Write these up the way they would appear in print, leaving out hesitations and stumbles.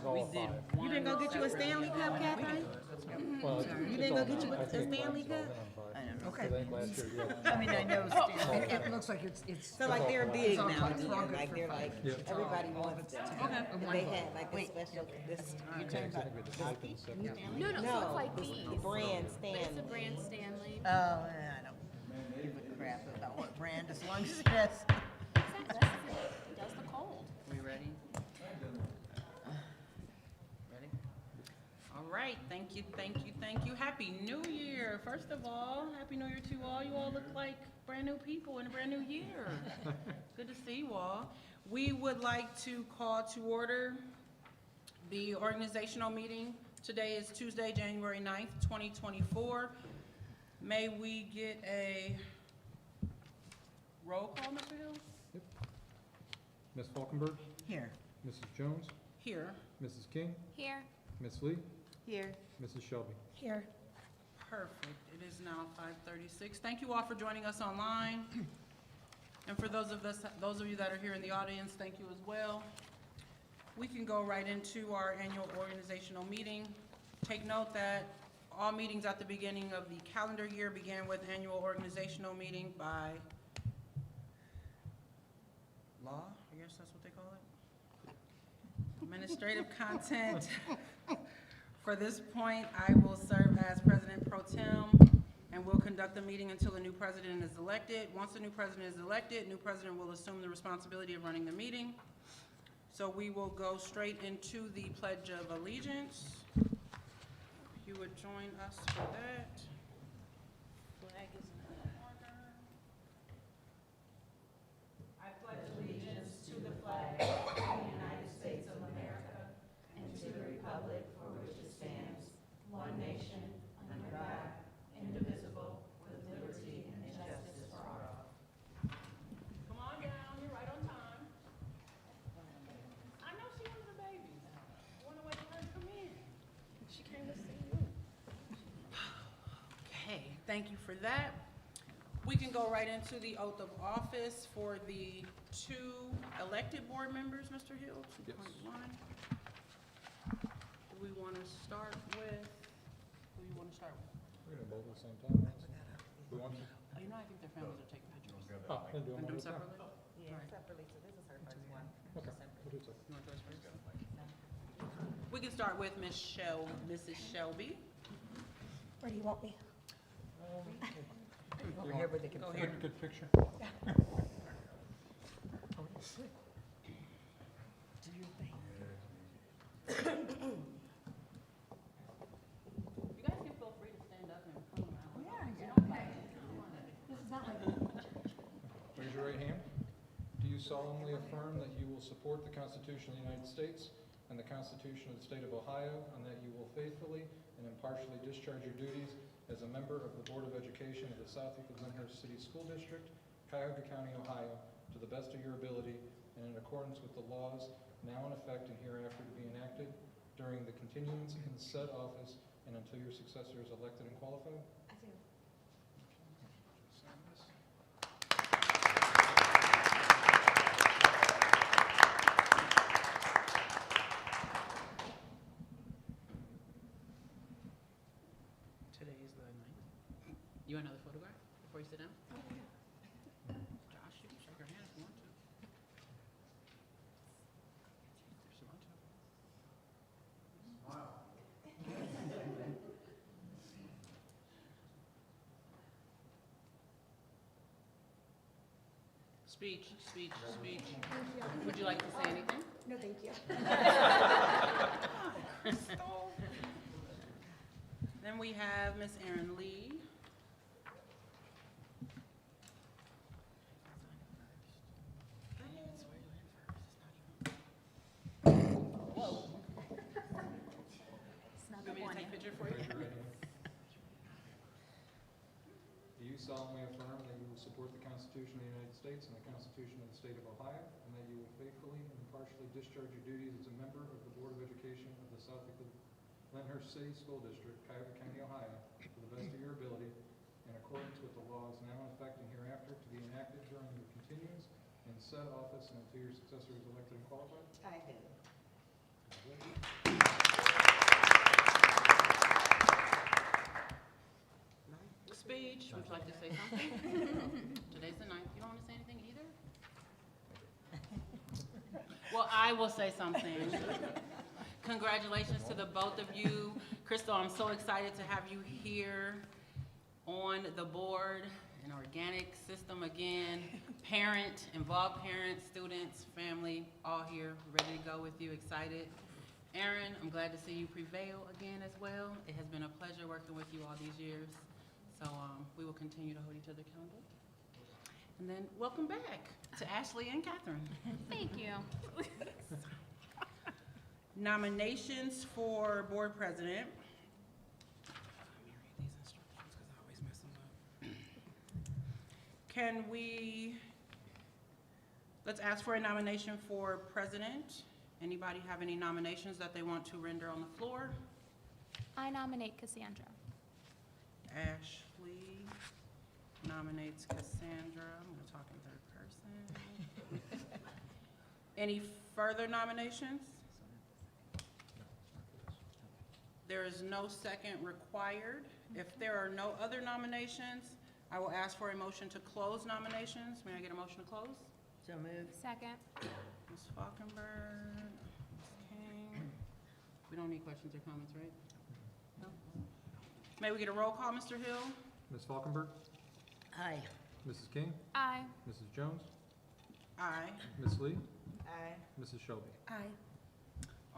We did one. You didn't go get you a Stanley Cup, Kathryn? Well, You didn't go get you a Stanley Cup? I don't know. I think last year, I mean, I know Stanley. It looks like it's. So like they're big on now, top, again. front Like they're for like, Yeah. everybody wants them. Okay. But they had like a special this You're time. talking about Bussey? Stanley? No, so No, it's like the these. brand It's a Stanley. brand Stanley. Oh, I don't give a crap about what brand as long as it has. Does the cold. We ready? Ready? All right, thank you, thank you, thank you. Happy New Year. First of all, Happy New Year to all. You all look like brand new people in a brand new year. Good to see you all. We would like to call to order the organizational meeting. Today is Tuesday, January 9th, 2024. May we get a roll call, Mr. Hill? Ms. Falkenberg, Here. Mrs. Jones, Here. Mrs. King, Here. Ms. Lee, Here. Mrs. Shelby. Here. Perfect. It is now 5:36. Thank you all for joining us online. And for those of you that are here in the audience, thank you as well. We can go right into our annual organizational meeting. Take note that all meetings at the beginning of the calendar year begin with annual organizational meeting by law, I guess that's what they call it. Administrative content. For this point, I will serve as President Pro Tem and will conduct the meeting until a new president is elected. Once the new president is elected, new president will assume the responsibility of running the meeting. So we will go straight into the Pledge of Allegiance. If you would join us for that. Flag is in order. I pledge allegiance to the flag of the United States of America and to the republic for which it stands, one nation, under God, indivisible, with liberty and justice for all. Come on down, you're right on time. I know she was a baby. I want to wait for her to come in. She came to see you. Okay, thank you for that. We can go right into the oath of office for the two elected board members, Mr. Hill, 2.1. Do we want to start with, who do you want to start with? We're gonna both at the same time. Who wants to? Oh, you know, I think their families are taking pictures. Oh, we'll do them Want to do one them at a time. separately? Yeah, Alright. separately, so this is her first one. Okay, we'll do it separate. You want yours first? We can start with Mrs. Shelby. Where do you want me? Over here where they can. Go here. Good picture. Do your thing. You guys can feel free to stand up and come out. Raise your right hand. Do you solemnly affirm that you will support the Constitution of the United States and the Constitution of the State of Ohio, and that you will faithfully and impartially discharge your duties as a member of the Board of Education of the South Lyndhurst City School District, Cuyahoga County, Ohio, to the best of your ability and in accordance with the laws now in effect and hereafter to be enacted during the continuance in said office and until your successor is elected and qualified? I do. Sign this. Today is the 9th. You want another photograph before you sit down? Josh, you can shake her hand if you want to. If you want to. Speech, speech, speech. Would you like to say anything? No, thank you. Then we have Miss Erin Lee. Whoa. It's not You the want me to one. take a picture for you? Raise your right hand. Do you solemnly affirm that you will support the Constitution of the United States and the Constitution of the State of Ohio, and that you will faithfully and impartially discharge your duties as a member of the Board of Education of the South Lyndhurst City School District, Cuyahoga County, Ohio, to the best of your ability, in accordance with the laws now in effect and hereafter to be enacted during your continuance in said office and until your successor is elected and qualified? I do. Congratulations. say something? Today's the 9th. You don't want to say anything either? Well, I will say something. Congratulations to the both of you. Crystal, I'm so excited to have you here on the board, an organic system again. Involved parents, students, family, all here, ready to go with you, excited. Erin, I'm glad to see you prevail again as well. It has been a pleasure working with you all these years. So we will continue to hold each other accountable. And then welcome back to Ashley and Kathryn. Thank you. Nominations for board president. Let me read these instructions because I always mess them up. Let's ask for a nomination for president. Anybody have any nominations that they want to render on the floor? I nominate Cassandra. Ashley nominates Cassandra. I'm going to talk in third person. Any further nominations? There is no second required. If there are no other nominations, I will ask for a motion to close nominations. May I get a motion to close? So moved. Second. Ms. Falkenberg, Ms. King. We don't need questions or comments, right? No? May we get a roll call, Mr. Hill? Ms. Falkenberg, Aye. Mrs. King, Aye. Mrs. Jones, Aye. Ms. Lee, Aye. Mrs. Shelby. Aye.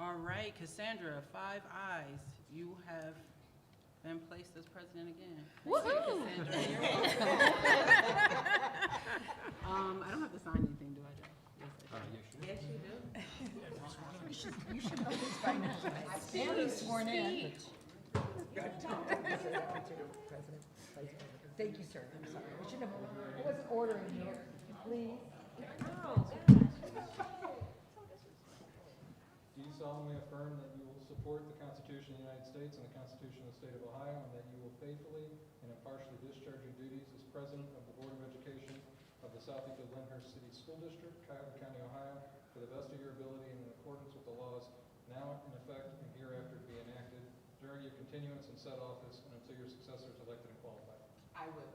All right, Cassandra, 5 ayes. You have been placed as president again. Woohoo! Cassandra, you're welcome. I don't have to sign anything, do I, Joe? Yes, I do. Yes, you do. Yes, you do. You should know this by now. Stanley's sworn in. Thank you, sir. I'm sorry. I shouldn't have, I wasn't ordering here. Please. Do you solemnly affirm that you will support the Constitution of the United States and the Constitution of the State of Ohio, and that you will faithfully and impartially discharge your duties as President of the Board of Education of the Southeast of Lyndhurst City School District, Cuyahoga County, Ohio, to the best of your ability and in accordance with the laws now in effect and hereafter to be enacted during your continuance in said office and until your successor is elected and qualified? I will.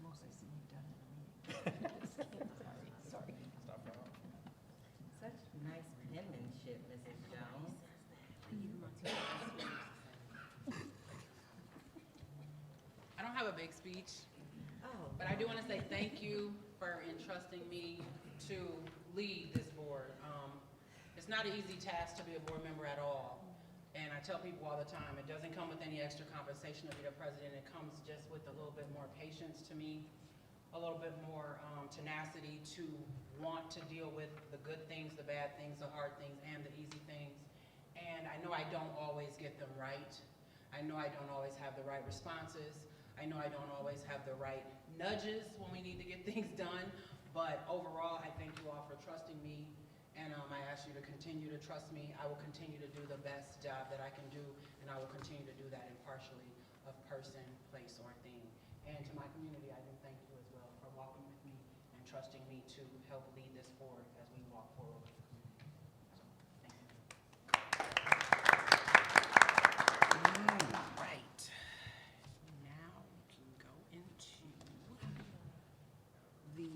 Most I've seen you done in a meeting. Sorry. Such nice penmanship, Mrs. Jones. I don't have a big speech, Oh. but I do want to say thank you for entrusting me to lead this board. It's not an easy task to be a board member at all. And I tell people all the time, it doesn't come with any extra compensation to be the president. It comes just with a little bit more patience to me, a little bit more tenacity to want to deal with the good things, the bad things, the hard things, and the easy things. And I know I don't always get them right. I know I don't always have the right responses. I know I don't always have the right nudges when we need to get things done. But overall, I thank you all for trusting me. And I ask you to continue to trust me. I will continue to do the best job that I can do, and I will continue to do that impartially of person, place, or thing. And to my community, I do thank you as well for walking with me and trusting me to help lead this forward as we walk forward with the community. So, thank you. All right. Now we can go into the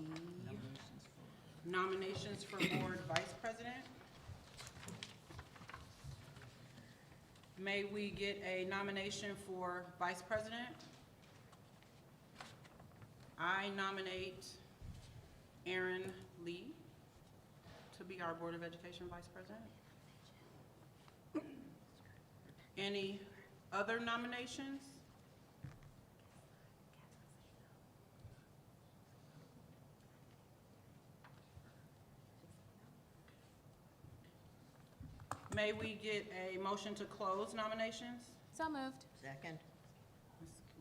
nominations for board vice president. May we get a nomination for vice president? I nominate Erin Lee to be our Board of Education vice president. Any other nominations? May we get a motion to close nominations? So moved. Second.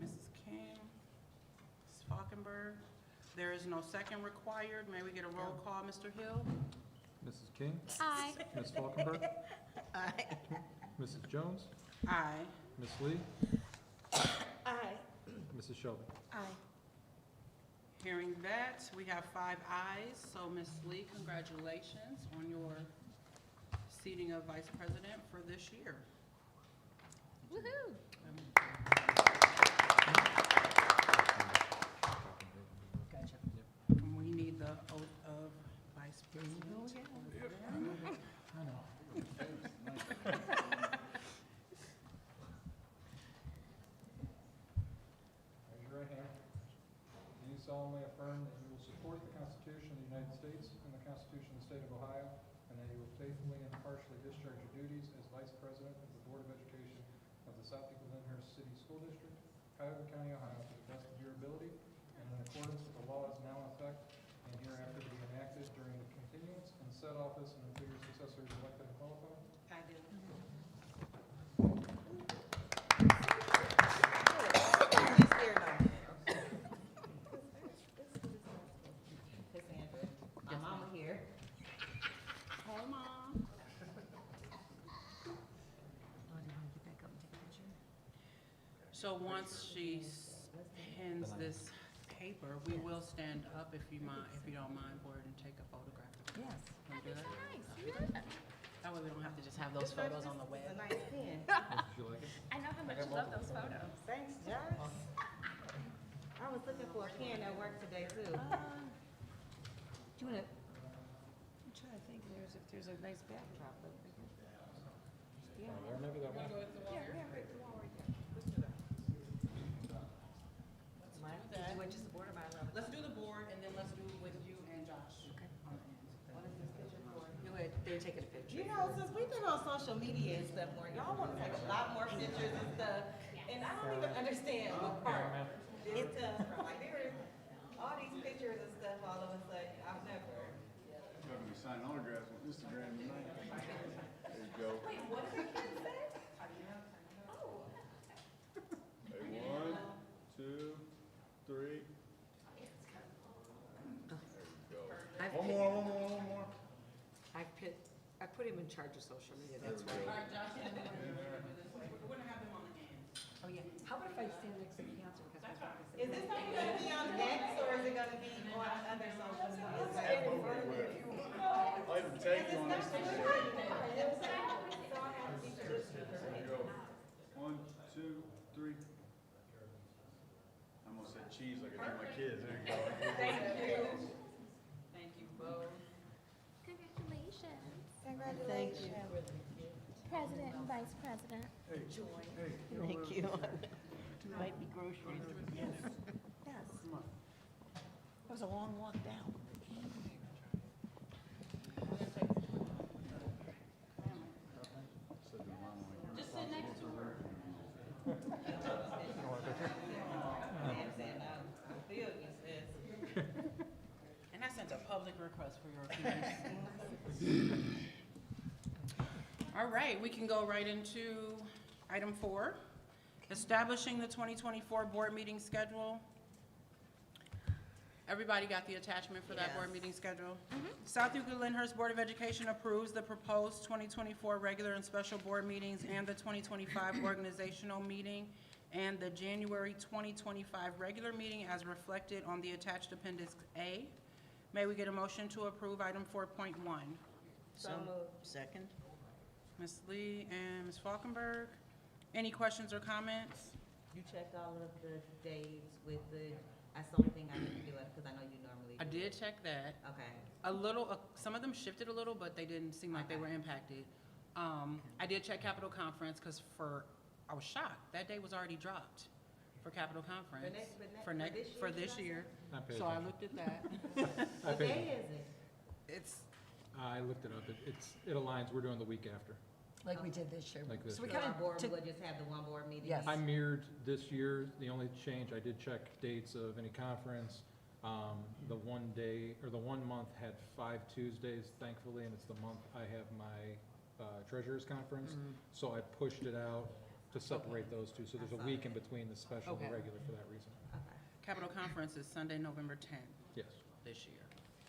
Mrs. King, Ms. Falkenberg. There is no second required. May we get a roll call, Mr. Hill? Mrs. King, Aye. Ms. Falkenberg, Aye. Mrs. Jones, Aye. Ms. Lee, Aye. Mrs. Shelby. Aye. Hearing that, we have 5 ayes. So Ms. Lee, congratulations on your seating of vice president for this year. Woohoo! Gotcha. And we need the oath of vice president. I know. Raise your right hand. Do you solemnly affirm that you will support the Constitution of the United States and the Constitution of the State of Ohio, and that you will faithfully and impartially discharge your duties as Vice President of the Board of Education of the South Lyndhurst City School District, Cuyahoga County, Ohio, to the best of your ability and in accordance with the laws now in effect and hereafter to be enacted during the continuance in said office and until your successor is elected and qualified? I do. Cassandra, my mama here. Hey, Mom. Oh, do you want to get back up and take a picture? So once she hands this paper, we will stand up if you don't mind, board, and take a photograph. Yes. Wanna do That'd that? be so nice. You did that. That way we don't have to just have those photos on the It's a web. nice pen. Did you like it? I know how much you love those photos. Thanks, Josh. I was looking for a pen at work today too. Do you want to? I'm trying to think. If there's a nice backdrop. But yeah. There, maybe that one. Right, the wall right there. Mine, that. you want just the board of my level? Let's do the board, and then let's do with you and Josh. Okay. On the end. What is this picture for? They're taking a picture. You know, since we've been on social media and stuff more, y'all want to take a lot more pictures and stuff, and I don't even understand what part this comes from. Like, there is all these pictures and stuff all of a sudden, I've never. Talking to sign autographs on Instagram tonight. There you go. Wait, what did the kid say? Hey, 1, 2, 3. There you go. One more. I put him in charge of social media. That's There we why. go. All right, Josh, and then we wouldn't have him on the end. Oh yeah. How about if I stand next to the council because my dog is. Is this thing gonna be on X or is it gonna be on other social media? I even tagged you on Instagram. There you go. 1, 2, 3. I almost said cheese like I do my kids. There you go. Thank you. Thank you both. Congratulations, Congratulations. President and Vice President. Thank you. Might be groceries. Yes. Yes. It was a long walk down. Just sit next to her. Man saying, I feel you, sis. And I sent a public request for your opinion. All right, we can go right into item 4, establishing the 2024 board meeting schedule. Everybody got the attachment for that board Yes. meeting schedule? South Lyndhurst Board of Education approves the proposed 2024 regular and special board meetings and the 2025 organizational meeting and the January 2025 regular meeting as reflected on the attached Appendix A. May we get a motion to approve item 4.1? So moved. Second? Ms. Lee and Ms. Falkenberg, any questions or comments? You checked all of the days with the, that's the only thing I didn't do it, because I know you normally do. I did check that. Okay. A little, some of them shifted a little, but they didn't seem like they were impacted. I did check Capitol Conference, because I was shocked, that day was already dropped for Capitol Conference. For this year. I paid So I attention. looked at that. I What paid day attention. is it? It's, I looked it up. It aligns. We're doing the week after. Like we did this year. Like this So we year. kind Our board of will just have the one board meeting? Yes. I mirrored this year. The only change, I did check dates of any conference. The one day, or the 1 month had 5 Tuesdays, thankfully, and it's the month I have my treasurer's conference. So I pushed it out to separate those two. So there's a week in between the special and the Okay. regular for that reason. Okay. Capitol Conference is Sunday, November 10th Yes. this year.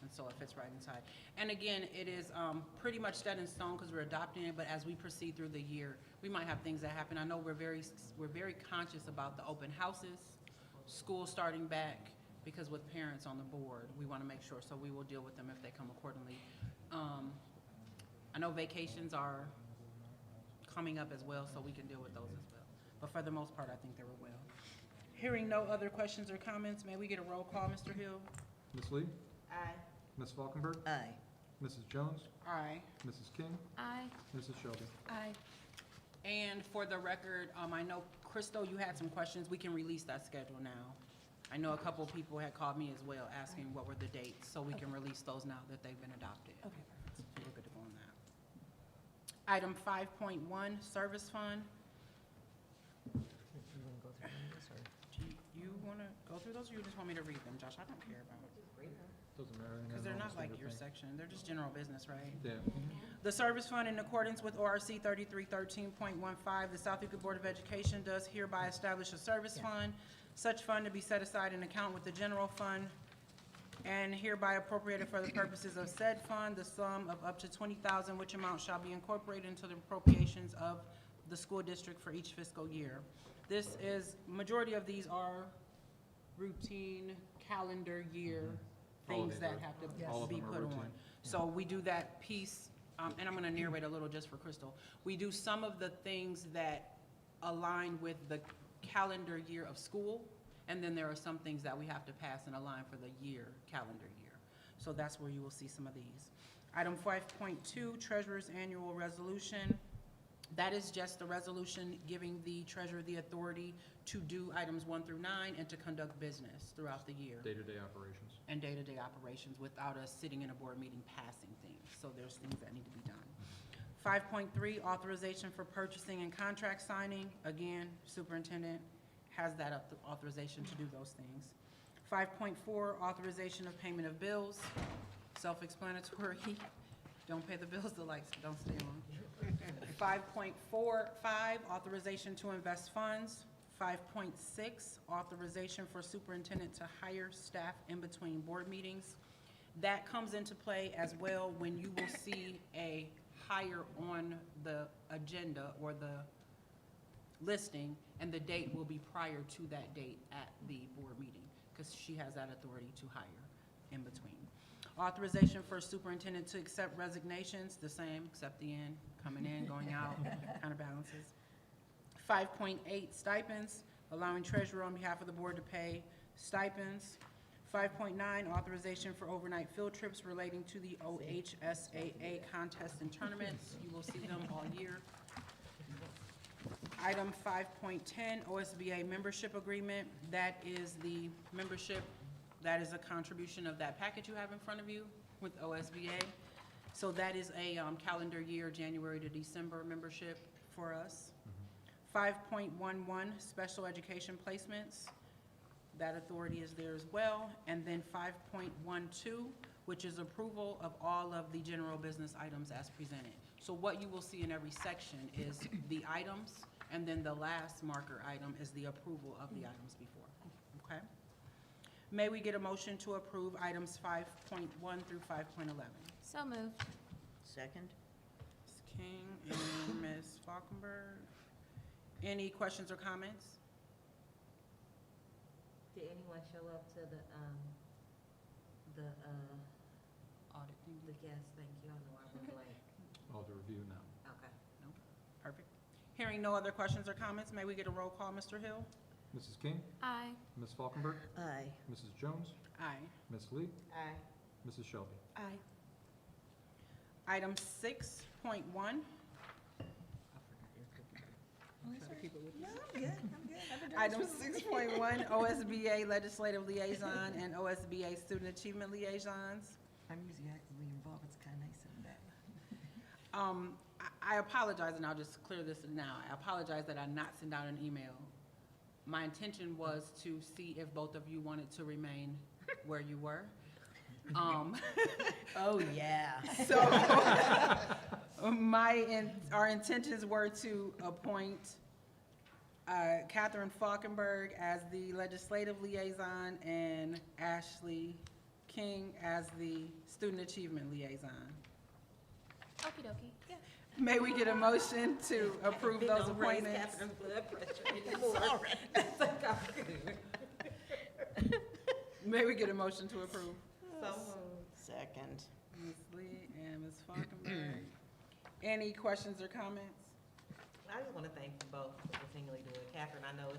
And so it fits right inside. And again, it is pretty much set in stone because we're adopting it, but as we proceed through the year, we might have things that happen. I know we're very conscious about the open houses, school starting back, because with parents on the board, we want to make sure, so we will deal with them if they come accordingly. I know vacations are coming up as well, so we can deal with those as well. But for the most part, I think they were well. Hearing no other questions or comments, may we get a roll call, Mr. Hill? Ms. Lee? Aye. Ms. Falkenberg? Aye. Mrs. Jones? Aye. Mrs. King? Aye. Mrs. Shelby? Aye. And for the record, I know, Crystal, you had some questions. We can release that schedule now. I know a couple of people had called me as well, asking what were the dates, so we can release those now that they've been adopted. Okay. We're good to go on that. Item 5.1, Service Fund. You wanna go through this, or? Do you want to go through those, or you just want me to read them, Josh? I don't care about it. Doesn't matter. Because they're not like your section. They're just general business, right? Yeah. The Service Fund, in accordance with ORC 3313.15, the South Utica Board of Education does hereby establish a service fund. Such fund to be set aside in account with the general fund and hereby appropriated for the purposes of said fund, the sum of up to $20,000, which amount shall be incorporated into the appropriations of the school district for each fiscal year. This is, majority of these are routine calendar year things Holidays that are- have to all of be them are put on. routine. So we do that piece, and I'm gonna narrate a little just for Crystal. We do some of the things that align with the calendar year of school, and then there are some things that we have to pass and align for the calendar year. So that's where you will see some of these. Item 5.2, Treasurer's Annual Resolution. That is just a resolution giving the treasurer the authority to do items 1 through 9 and to conduct business throughout the year Day-to-day operations. and day-to-day operations without us sitting in a board meeting passing things. So there's things that need to be done. 5.3, authorization for purchasing and contract signing. Again, superintendent has that authorization to do those things. 5.4, authorization of payment of bills. Self-explanatory. Don't pay the bills, the lights don't stay on. 5.45, authorization to invest funds. 5.6, authorization for superintendent to hire staff in between board meetings. That comes into play as well when you will see a hire on the agenda or the listing, and the date will be prior to that date at the board meeting, because she has that authority to hire in between. Authorization for superintendent to accept resignations, the same, except the end, coming in, going out, kind of balances. 5.8, stipends, allowing treasurer on behalf of the board to pay stipends. 5.9, authorization for overnight field trips relating to the OHSAA contests and tournaments. You will see them all year. Item 5.10, OSBA membership agreement. That is the membership, that is a contribution of that packet you have in front of you with OSBA. So that is a calendar year, January to December membership for us. 5.11, special education placements. That authority is there as well. And then 5.12, which is approval of all of the general business items as presented. So what you will see in every section is the items, and then the last marker item is the approval of the items before, okay? May we get a motion to approve items 5.1 through 5.11? So moved. Second? Ms. King and Ms. Falkenberg. Any questions or comments? Did anyone show up to the Audit thing? yes, thank you, I know I was like, All to review now. okay. No? Perfect. Hearing no other questions or comments, may we get a roll call, Mr. Hill? Mrs. King? Aye. Ms. Falkenberg? Aye. Mrs. Jones? Aye. Ms. Lee? Aye. Mrs. Shelby? Aye. Item 6.1. No, I'm good, I'm good. I've been doing Item this 6.1, OSBA Legislative Liaison and OSBA Student Achievement Liaisons. I'm usually actively involved, it's kind of nice in that. I apologize, and I'll just clear this now. I apologize that I not sent out an email. My intention was to see if both of you wanted to remain where you were. Oh, yeah. So, our intentions were to appoint Kathryn Falkenberg as the legislative liaison and Ashley King as the student achievement liaison. Okie dokie. Yeah. May we get a motion to approve those appointments? Catherine's blood pressure. It's like, I'm good. May we get a motion to approve? So moved. Second. Ms. Lee and Ms. Falkenberg. Any questions or comments? I just want to thank you both for continually doing it. Kathryn, I know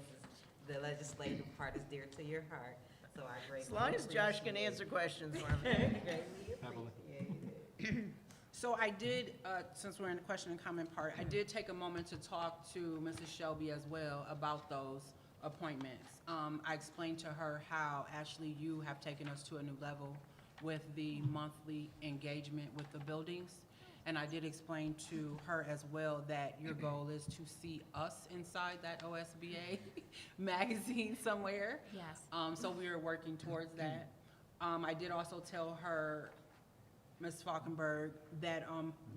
the legislative part is dear to your heart, so I greatly As long as Josh can appreciate answer questions for me. it. Greatly appreciate it. So I did, since we're in the question and comment part, I did take a moment to talk to Mrs. Shelby as well about those appointments. I explained to her how, Ashley, you have taken us to a new level with the monthly engagement with the buildings. And I did explain to her as well that your goal is to see us inside that OSBA magazine somewhere. Yes. So we are working towards that. I did also tell her, Ms. Falkenberg, that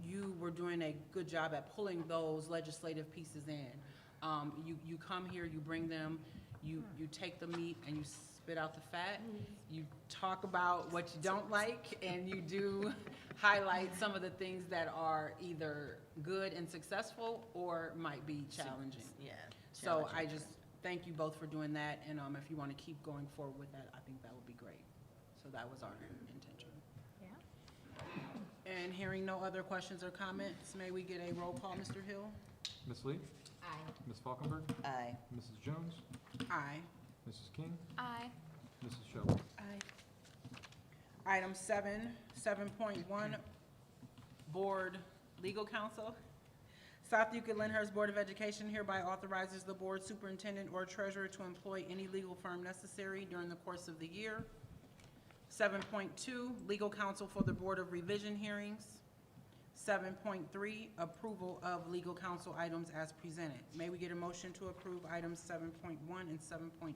you were doing a good job at pulling those legislative pieces in. You come here, you bring them, you take the meat and you spit out the fat. You talk about what you don't like, and you do highlight some of the things that are either good and successful or might be challenging. Yeah. So I just thank you both for doing that, and if you want to keep going forward with that, I think that would be great. So that was our intention. Yeah. And hearing no other questions or comments, may we get a roll call, Mr. Hill? Ms. Lee? Aye. Ms. Falkenberg? Aye. Mrs. Jones? Aye. Mrs. King? Aye. Mrs. Shelby? Item 7.1, Board Legal Counsel. South Euclid Lyndhurst Board of Education hereby authorizes the board superintendent or treasurer to employ any legal firm necessary during the course of the year. 7.2, Legal Counsel for the Board of Revision Hearings. 7.3, Approval of legal counsel items as presented. May we get a motion to approve items 7.1 and 7.2?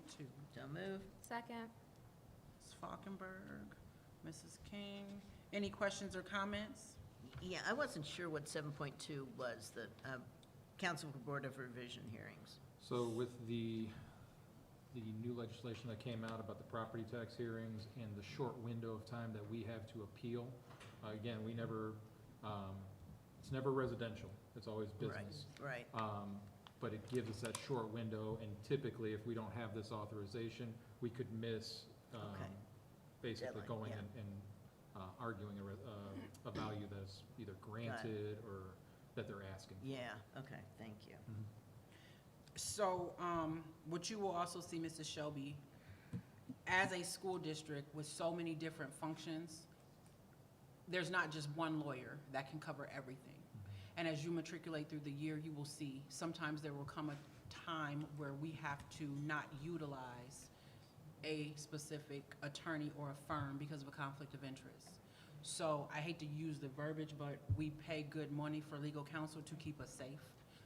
So move. Second. Ms. Falkenberg, Mrs. King. Any questions or comments? Yeah, I wasn't sure what 7.2 was, the Council for Board of Revision Hearings. So with the new legislation that came out about the property tax hearings and the short window of time that we have to appeal, again, we never, it's never residential, it's always business. Right. But it gives us that short window, and typically, if we don't have this authorization, we could miss, Okay. basically Deadline, going yeah. and arguing a value that's either granted or that they're asking. Yeah, okay, thank you. So, what you will also see, Mrs. Shelby, as a school district with so many different functions, there's not just one lawyer that can cover everything. And as you matriculate through the year, you will see, sometimes there will come a time where we have to not utilize a specific attorney or a firm because of a conflict of interest. So I hate to use the verbiage, but we pay good money for legal counsel to keep us safe.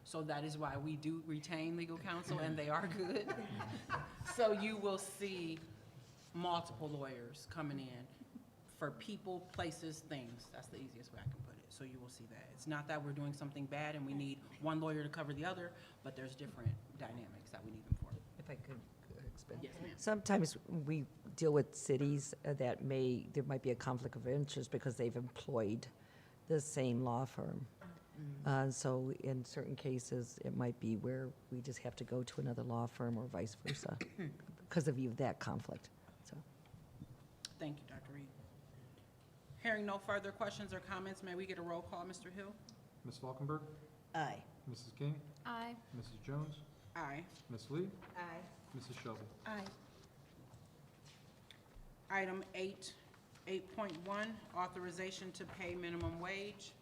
So that is why we do retain legal counsel, and they are good. So you will see multiple lawyers coming in for people, places, things. That's the easiest way I can put it. So you will see that. It's not that we're doing something bad and we need one lawyer to cover the other, but there's different dynamics that we need them for. If I could expand. Yes, ma'am. Sometimes we deal with cities that there might be a conflict of interest because they've employed the same law firm. So in certain cases, it might be where we just have to go to another law firm or vice versa because of that conflict. So, Thank you, Dr. Reid. Hearing no further questions or comments, may we get a roll call, Mr. Hill? Ms. Falkenberg? Aye. Mrs. King? Aye. Mrs. Jones? Aye. Ms. Lee? Aye. Mrs. Shelby? Aye. Item 8.1, authorization to pay minimum wage.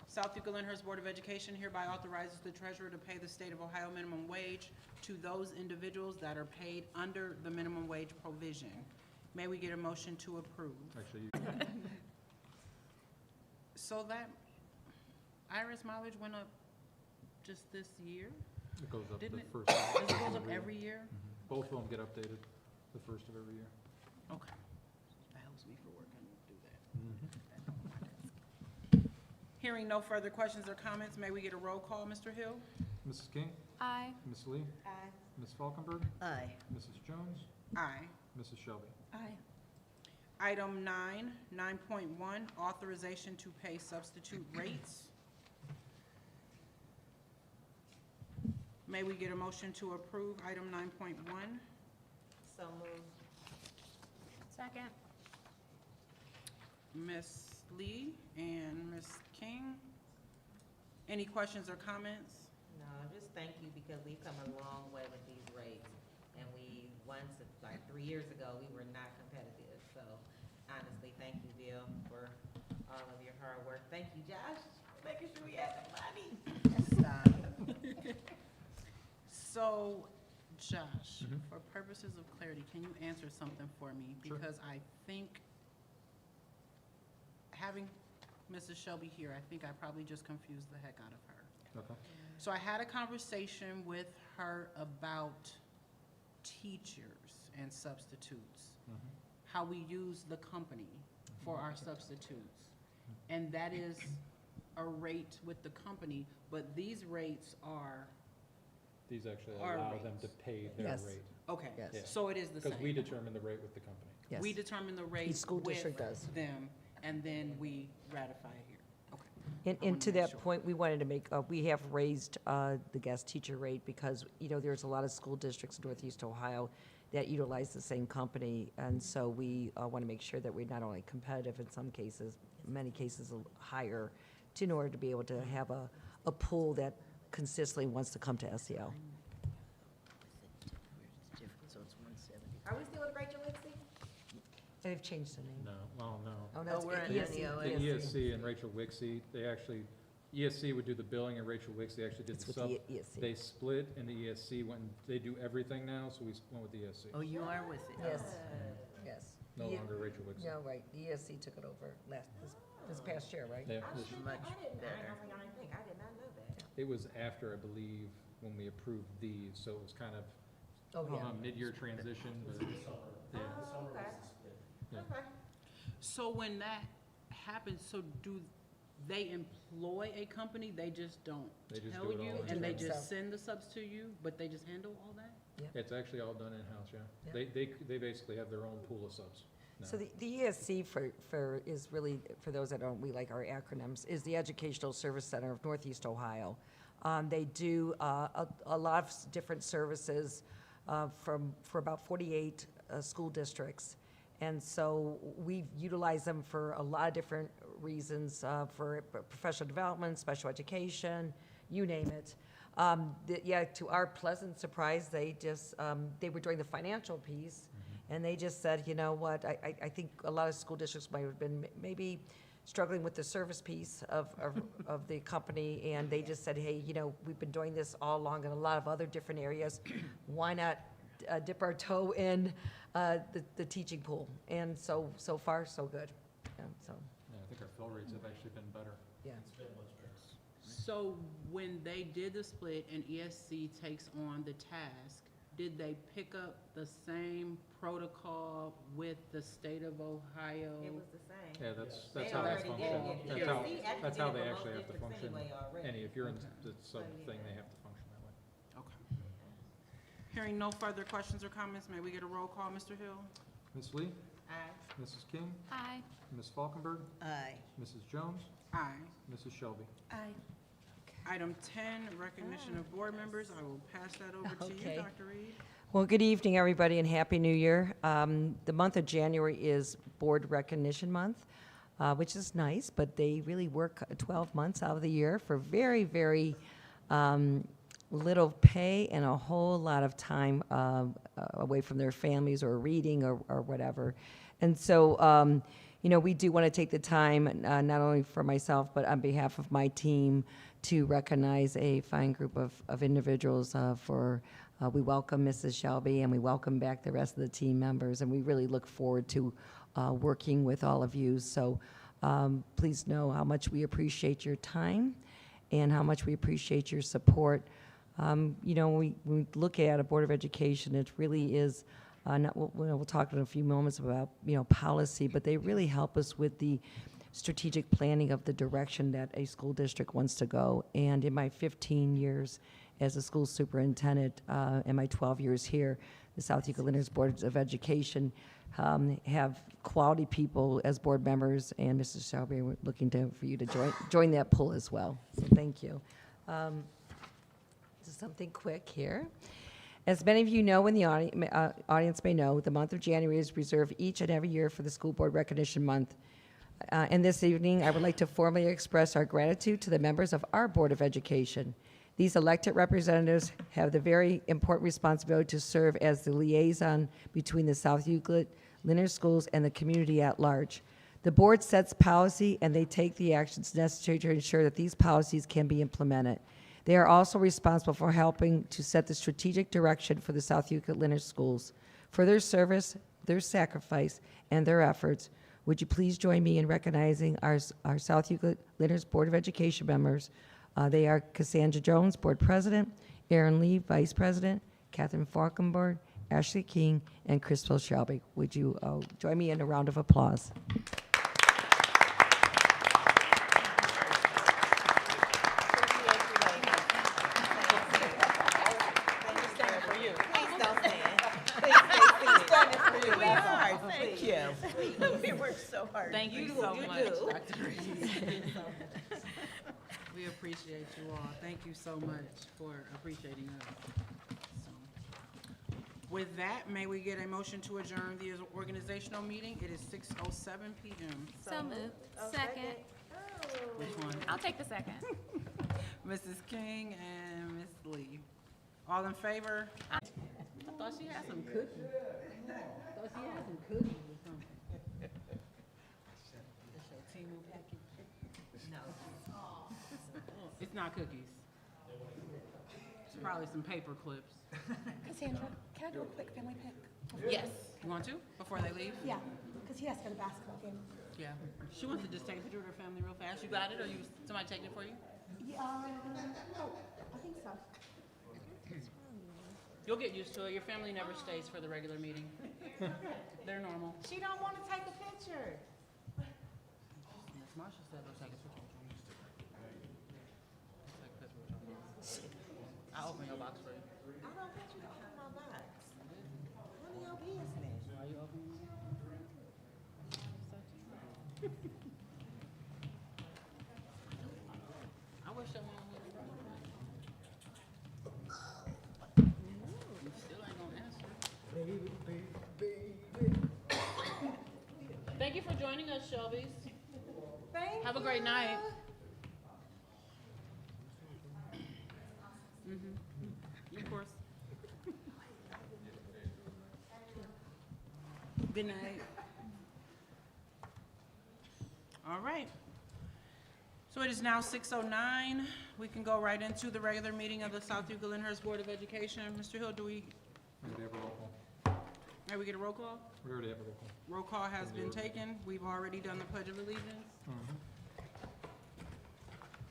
South Euclid Lyndhurst Board of Education hereby authorizes the treasurer to pay the state of Ohio minimum wage to those individuals that are paid under the minimum wage provision. May we get a motion to approve? Actually, So that Iris mileage went up just this year? it goes up the Didn't it? first. Does it goes up every year? Both of them get updated the first of every year. Okay. That helps me for work, I need to do that. Hearing no further questions or comments, may we get a roll call, Mr. Hill? Mrs. King? Aye. Ms. Lee? Aye. Ms. Falkenberg? Aye. Mrs. Jones? Aye. Mrs. Shelby? Aye. Item 9.1, authorization to pay substitute rates. May we get a motion to approve item 9.1? So moved. Second. Ms. Lee and Ms. King. Any questions or comments? No, just thank you because we've come a long way with these rates. And we, once, like 3 years ago, we were not competitive. So honestly, thank you, Bill, for all of your hard work. Thank you, Josh, for making sure we had the money. So, Josh, Mhm. for purposes of clarity, can you answer something for me? Sure. Because I think, having Mrs. Shelby here, I think I probably just confused the heck out of her. Okay. So I had a conversation with her about teachers and substitutes, how we use the company for our substitutes. And that is a rate with the company, but these rates are, These actually Our allow them rates. to pay their Yes. rate. okay, Yes. Yeah. so it is the same. Because we determine the rate with the company. Yes. We determine the rate school with district does. them, and then we ratify it here. Okay. And I wanna to make that sure. point, we wanted to make, we have raised the guest teacher rate because, there's a lot of school districts in Northeast Ohio that utilize the same company. And so we want to make sure that we're not only competitive in some cases, many cases higher, in order to be able to have a pool that consistently wants to come to SEL. So it's 170. Are we still with Rachel Wixie? They've changed the name. No, well, no. Oh, Oh, we're on ESC. NEOA. The ESC and Rachel Wixie, they actually, ESC would do the billing and Rachel Wixie actually did It's the with sub. the ESC. They split and the ESC went, they do everything now, so we went with the ESC. Oh, you are with it? Yes, yes. No The- longer Rachel Wixie. No, right, the ESC took it over this past year, right? Yeah, I this- didn't, Much I didn't, better. I did not know that. it was after, I believe, when we approved these, so it was kind of Oh, yeah. a mid-year transition, but, yeah. Oh, okay. Yeah. Okay. So when that happens, so do they employ a company, they just don't They just tell do it you, all and they in-house. just send the subs to you, but they just handle all that? It's actually all done in-house, yeah. Yeah. They basically have their own pool of subs. So now. the ESC is really, for those that don't, we like our acronyms, is the Educational Service Center of Northeast Ohio. They do a lot of different services for about 48 school districts. And so we utilize them for a lot of different reasons, for professional development, special education, you name it. To our pleasant surprise, they were doing the financial piece, and they just said, you know what, I think a lot of school districts might have been maybe struggling with the service piece of the company, and they just said, hey, we've been doing this all along in a lot of other different areas. Why not dip our toe in the teaching pool? And so far, so good. Yeah, so, Yeah, I think our fill rates have actually been better. yeah. So when they did the split and ESC takes on the task, did they pick up the same protocol with the state of Ohio? It was the same. Yeah, that's They how that's already did functioning. it. That's Yeah, how, see, actually that's did how it they for most actually have to districts function. anyway already. Any, if you're in Okay. the sub So, thing, yeah. they have to function that way. Okay. Hearing no further questions or comments, may we get a roll call, Mr. Hill? Ms. Lee, Aye. Mrs. King, Aye. Ms. Falkenberg, Aye. Mrs. Jones, Aye. Mrs. Shelby. Aye. Item 10, recognition of board members. I will pass that over to Okay. you, Dr. Reid. Well, good evening, everybody, and Happy New Year. The month of January is Board Recognition Month, which is nice, but they really work 12 months out of the year for very, very little pay and a whole lot of time away from their families or reading or whatever. And so, we do want to take the time, not only for myself, but on behalf of my team, to recognize a fine group of individuals we welcome Mrs. Shelby, and we welcome back the rest of the team members, and we really look forward to working with all of you. So please know how much we appreciate your time and how much we appreciate your support. When we look at a Board of Education, it really is, we'll talk in a few moments about, policy, but they really help us with the strategic planning of the direction that a school district wants to go. And in my 15 years as a school superintendent and my 12 years here, the South Yucca Lyndhurst Board of Education have quality people as board members, and Mrs. Shelby, we're looking for you to join that pool as well. So thank you. Just something quick here. As many of you know, in the audience may know, the month of January is reserved each and every year for the School Board Recognition Month. And this evening, I would like to formally express our gratitude to the members of our Board of Education. These elected representatives have the very important responsibility to serve as the liaison between the South Euclid, Lyndhurst schools, and the community at large. The board sets policy, and they take the actions necessary to ensure that these policies can be implemented. They are also responsible for helping to set the strategic direction for the South Euclid Lyndhurst schools. For their service, their sacrifice, and their efforts, would you please join me in recognizing our South Euclid Lyndhurst Board of Education members? They are Cassandra Jones, Board President, Erin Lee, Vice President, Kathryn Falkenberg, Ashley King, and Crystal Shelby. Would you join me in a round of applause? Thank you. We worked so hard. Thank you so much, Dr. Reid. We appreciate you all. Thank you so much for appreciating us. So, with that, may we get a motion to adjourn the organizational meeting? It is 6:07 p.m. So moved. Second. Which one? I'll take the second. Mrs. King and Ms. Lee. All in favor? I thought she had some cookies. I thought she had some cookies or something. That's your Timu package? No. It's not cookies. It's probably some paper clips. Cassandra, can I do a quick family pic? Yes. You want to, before they leave? Yeah, because he has to go to basketball game. Yeah. She wants to just take a picture of her family real fast. You got it, or somebody taking it for you? Yeah, oh, I think so. You'll get used to it. Your family never stays for the regular meeting. They're normal. She don't want to take a picture. Miss Marsha said they'll take a picture. I'll open your box for you. I don't want you to open my box. None of your business. Why are you opening it? I wish someone would. You still ain't gonna answer. Thank you for joining us, Shelby's. Thank Have a great night. Of course. Good night. All right. So it is now 6:09. We can go right into the regular meeting of the South Euclid Lyndhurst Board of Education. Mr. Hill, do we, We already have a roll call. may we get a roll call? We already have a roll call. Roll call has been taken. We've already done the Pledge of Allegiance.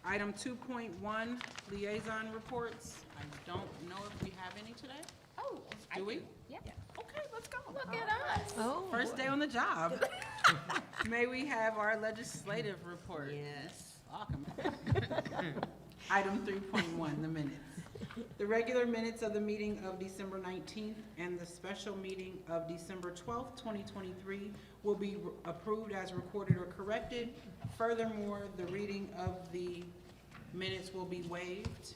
Item 2.1, liaison reports. I don't know if we have any today. Oh, Do we? yeah. Okay, let's go. Look at us. Oh, First day on the job. May we have our legislative report? Yes. Item 3.1, the minutes. The regular minutes of the meeting of December 19th and the special meeting of December 12th, 2023 will be approved as recorded or corrected. Furthermore, the reading of the minutes will be waived.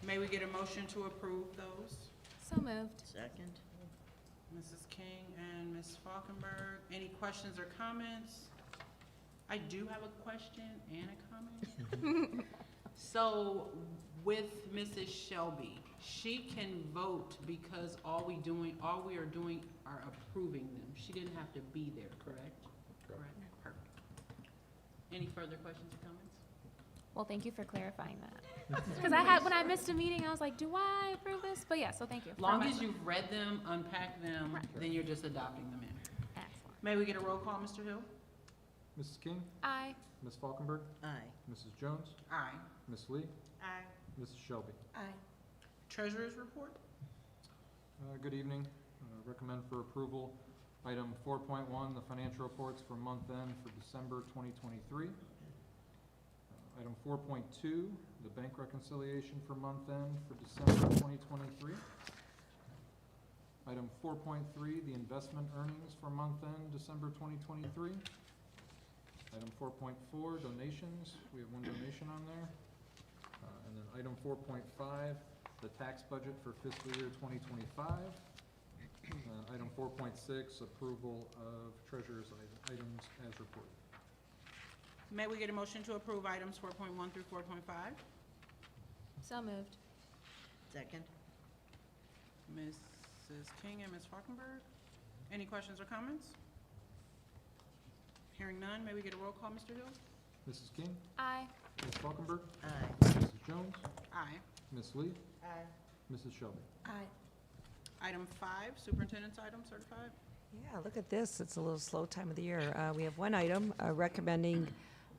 May we get a motion to approve those? So moved. Second. Mrs. King and Ms. Falkenberg, any questions or comments? I do have a question and a comment. So with Mrs. Shelby, she can vote because all we are doing are approving them. She didn't have to be there, correct? Correct. Perfect. Any further questions or comments? Well, thank you for clarifying that. Because when I missed a meeting, I was like, do I approve this? But yeah, so thank you. As long as you've read them, unpacked them, then you're just adopting them in. Excellent. May we get a roll call, Mr. Hill? Mrs. King, Aye. Ms. Falkenberg, Aye. Mrs. Jones, Aye. Ms. Lee, Aye. Mrs. Shelby. Aye. Treasurer's report? Good evening. Recommend for approval item 4.1, the financial reports for month end for December 2023. Item 4.2, the bank reconciliation for month end for December 2023. Item 4.3, the investment earnings for month end December 2023. Item 4.4, donations. We have one donation on there. And then item 4.5, the tax budget for fiscal year 2025. Item 4.6, approval of treasurer's items as reported. May we get a motion to approve items 4.1 through 4.5? So moved. Second? Mrs. King and Ms. Falkenberg. Any questions or comments? Hearing none, may we get a roll call, Mr. Hill? Mrs. King, Aye. Ms. Falkenberg, Aye. Mrs. Jones, Aye. Ms. Lee, Aye. Mrs. Shelby. Aye. Item 5, superintendent's item, certified. Yeah, look at this. It's a little slow time of the year. We have one item recommending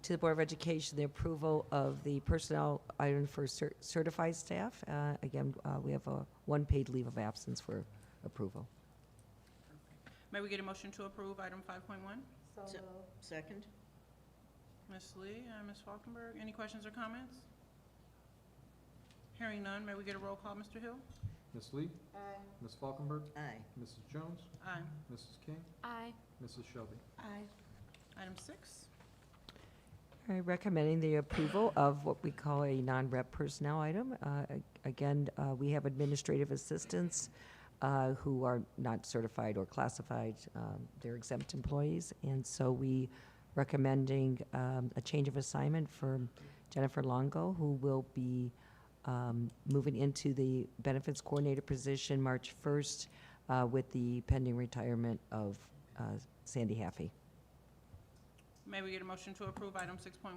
to the Board of Education the approval of the personnel item for certified staff. Again, we have one paid leave of absence for approval. May we get a motion to approve item 5.1? Se- Second? Ms. Lee and Ms. Falkenberg, any questions or comments? Hearing none, may we get a roll call, Mr. Hill? Ms. Lee, Aye. Ms. Falkenberg, Aye. Mrs. Jones, Aye. Mrs. King, Aye. Mrs. Shelby. Aye. Item 6. All right, recommending the approval of what we call a non-rep personnel item. Again, we have administrative assistants who are not certified or classified. They're exempt employees, and so we recommending a change of assignment for Jennifer Longo, who will be moving into the benefits coordinator position March 1st with the pending retirement of Sandy Haffey. May we get a motion to approve item 6.1?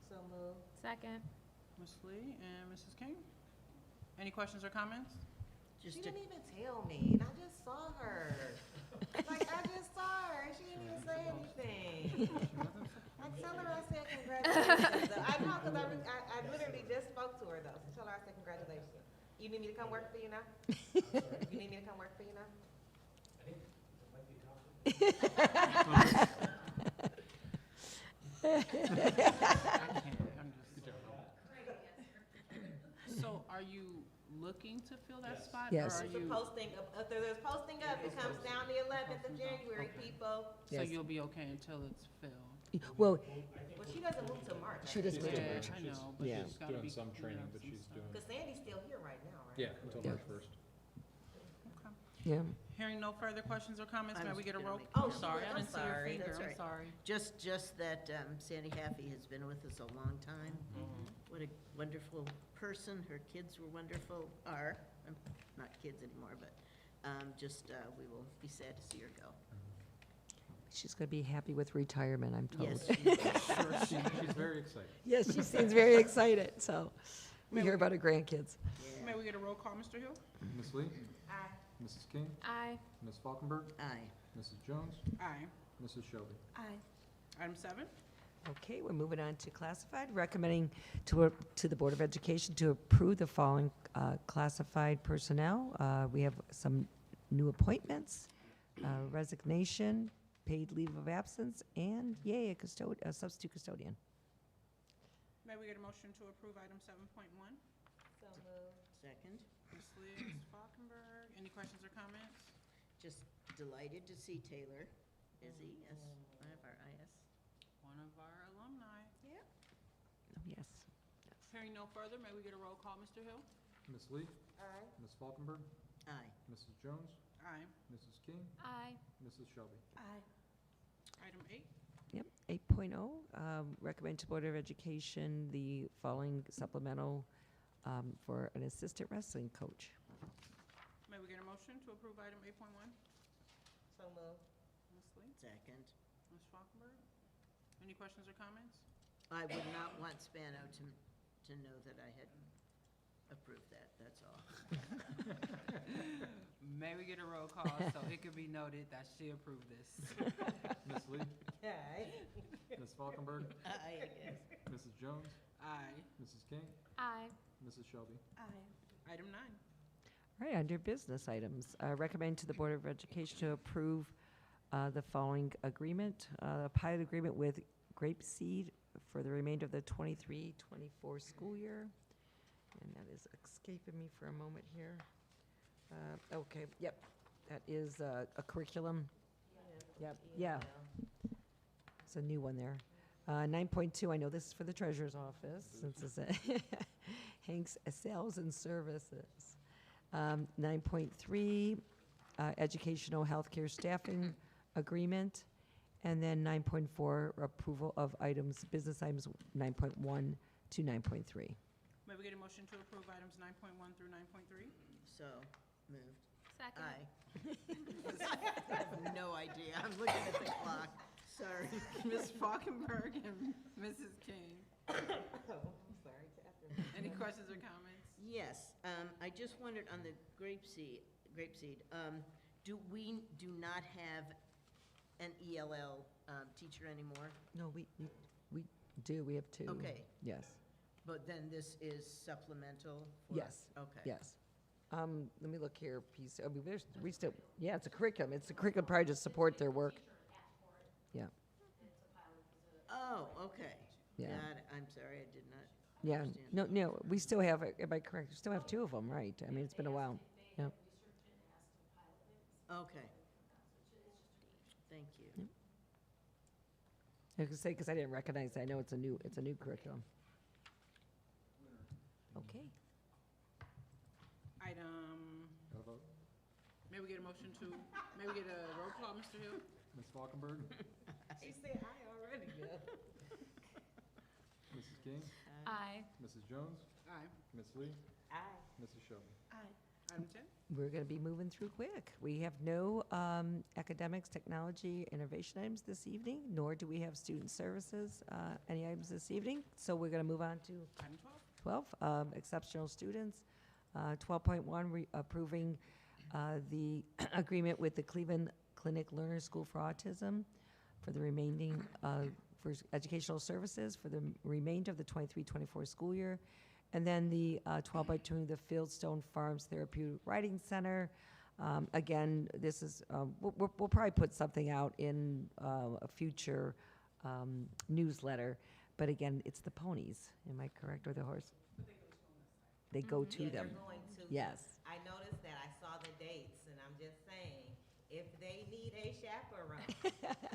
So moved. Second. Ms. Lee and Mrs. King, any questions or comments? She Just to, didn't even tell me, and I just saw her. Like, I just saw her, and she didn't even say anything. I tell her I said congratulations. I know, because I literally just spoke to her, though, so tell her I said congratulations. You need me to come work for you now? You need me to come work for you now? I can't, I'm just. So are you looking to fill that spot? Yes. Or are There's a you, posting, there's a posting up, it comes down the 11th of January, people. so Yes. you'll be okay until it's filled? Well, Well, she doesn't move till March. she doesn't move to Yeah, March. I know, but Yeah. she's gotta Doing be. some cleared training, up but some she's stuff. doing, Because Sandy's still here right now, right? yeah, until Yeah. March 1st. Okay. Yeah. Hearing no further questions or comments, I may was we get a gonna roll? make- Oh, Oh, sorry, I I'm didn't see your sorry. finger, That's I'm right. sorry. just that Sandy Haffey has been with us a long time. What a wonderful person. Her kids were wonderful, not kids anymore, but we will be sad to see her go. She's going to be happy with retirement, I'm told. Yes, she is. She's very excited. Yes, she seems very excited, so we hear about her grandkids. Yeah. May we get a roll call, Mr. Hill? Ms. Lee, Aye. Mrs. King, Aye. Ms. Falkenberg, Aye. Mrs. Jones, Aye. Mrs. Shelby. Aye. Item 7. Okay, we're moving on to classified, recommending to the Board of Education to approve the following classified personnel. We have some new appointments, resignation, paid leave of absence, and yay, a substitute custodian. May we get a motion to approve item 7.1? So moved. Second. Ms. Lee, Ms. Falkenberg, any questions or comments? Just delighted to see Taylor Izzy as one of our IS. One of our alumni. Oh, yes. Hearing no further, may we get a roll call, Mr. Hill? Ms. Lee, Aye. Ms. Falkenberg, Aye. Mrs. Jones, Aye. Mrs. King, Aye. Mrs. Shelby. Aye. Item 8. Yep, 8.0, recommend to Board of Education the following supplemental for an assistant wrestling coach. May we get a motion to approve item 8.1? So moved. Ms. Lee, Second. Ms. Falkenberg, any questions or comments? I would not want Spano to know that I had approved that, that's all. May we get a roll call so it could be noted that she approved this? Ms. Lee, Aye. Ms. Falkenberg, Aye, I guess. Mrs. Jones, Aye. Mrs. King, Aye. Mrs. Shelby. Aye. Item 9. All right, under business items, recommend to the Board of Education to approve the following agreement, a pilot agreement with Grapeseed for the remainder of the 23-24 school year. And that is escaping me for a moment here. Okay, yep, that is a curriculum. Yep, yeah. It's a new one there. 9.2, I know this is for the treasurer's office, since it's a Hank's Sales and Services. 9.3, educational healthcare staffing agreement. And then 9.4, approval of items, business items 9.1 to 9.3. May we get a motion to approve items 9.1 through 9.3? So, moved. Second. Aye. I have no idea. I'm looking at the clock. Sorry. Ms. Falkenberg and Mrs. King. Sorry, Kathryn. Any questions or comments? Yes, I just wondered on the grapeseed, do not have an ELL teacher anymore? No, we do, we have 2. Okay. Yes, But then this is supplemental? for- yes, Okay. yes. Let me look here, piece, I mean, we still, yeah, it's a curriculum, probably to support their work. Yeah, Oh, okay. Yeah. Got it. I'm sorry, I did not yeah, understand. no, we still have, am I correct, we still have 2 of them, right? I mean, it's been a while, yeah. Okay. Thank you. I could say, because I didn't recognize, I know it's a new curriculum. Okay. Item, Got a vote? may we get a motion to, may we get a roll call, Mr. Hill? Ms. Falkenberg? She said I already did. Mrs. King? Aye. Mrs. Jones? Aye. Ms. Lee? Aye. Mrs. Shelby? Aye. Item 10? We're going to be moving through quick. We have no academics, technology, innovation items this evening, nor do we have student services, any items this evening. So we're going to move on to Item 12? 12, exceptional students. 12.1, approving the agreement with the Cleveland Clinic Learner School for Autism for the remaining, for educational services for the remainder of the 23-24 school year. And then the 12.2, the Fieldstone Farms Therapeutic Writing Center. Again, this is, we'll probably put something out in a future newsletter. But again, it's the ponies, am I correct, or the horse? They go to Yeah, them. they're going to. Yes. I noticed that, I saw the dates, and I'm just saying, if they need a chaperone,